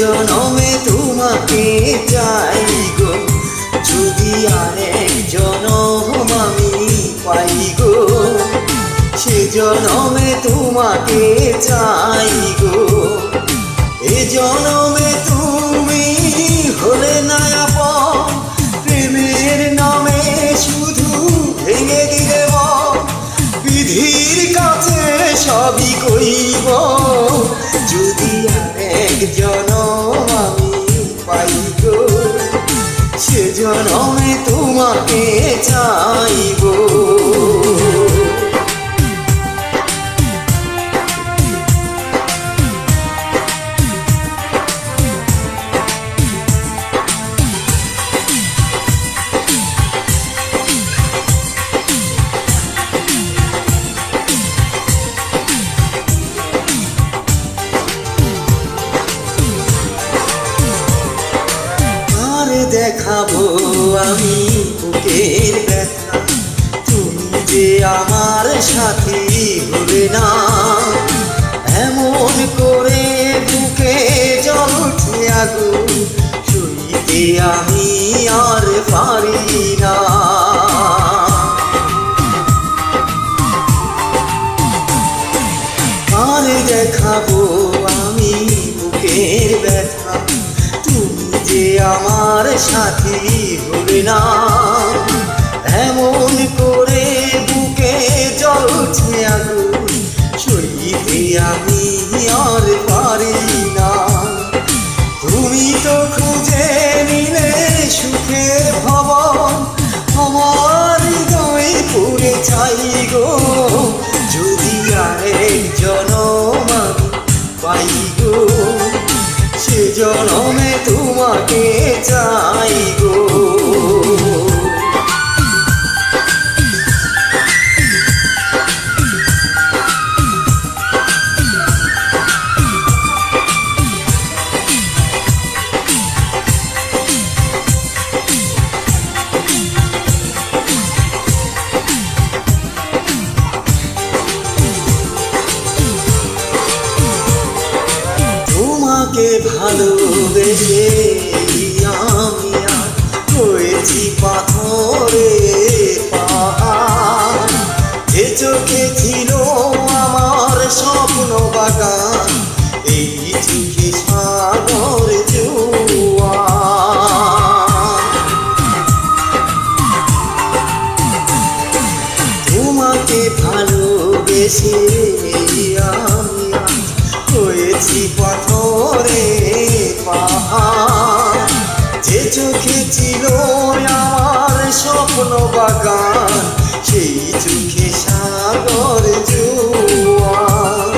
জনমে তোমাকে চাই গো, যদি আরেক জনম আমি পাই গো, সে জনমে তোমাকে চাই গো। এ জনমে তুমি হলে না আপন, প্রেমের নামে শুধু ভেঙে দিলে মন। বিধির কাছে সবই কইব, যদি আরেক জনম আমি পাই গো, সে জনমে তোমাকে চাইব। দেখাবো আমি বুকের ব্যথা, তুমি যে আমার সাথী হলে না। এমন করে বুকে জল উঠে আগুন, সইতে আমি আর পারি না। আর দেখাবো আমি বুকের ব্যথা, যে আমার সাথী হলে না। এমন করে বুকে জল উঠে আগুন, সইতে আমি আর পারি না। তুমি তো খুঁজে নিলে সুখের ভবন, আমার হৃদয় পুড়ে ছাই গো, যদি আরেক জনম আমি পাই গো, সে জনমে তোমাকে চাই গো। তোমাকে ভালোবেসে আমি হয়েছি পাথরে পাহাড়, যে চোখে ছিল আমার স্বপ্ন বাগান, এই চোখে সাগর জোয়ার। তোমাকে ভালোবেসে আমি হয়েছি পাথরে পাহাড়, যে চোখে ছিল আমার স্বপ্ন বাগান, সেই চোখে সাগর জোয়ার।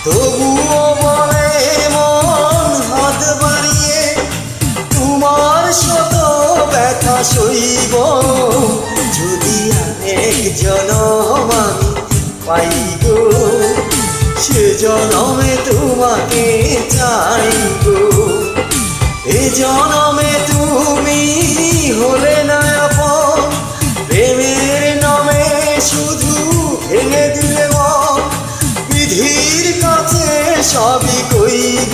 তবুও বলে মন হাত বাড়িয়ে, তোমার শত ব্যথা সইব, যদি আরেক জনম আমি পাই গো, সে জনমে তোমাকে চাই গো। এ জনমে তুমি হলে না আপন, প্রেমের নামে শুধু ভেঙে দিলে মন। বিধির কাছে সবই কইব,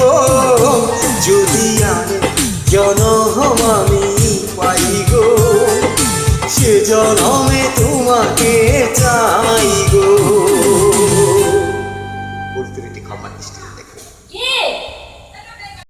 যদি আরেক জনম আমি পাই গো, সে জনমে তোমাকে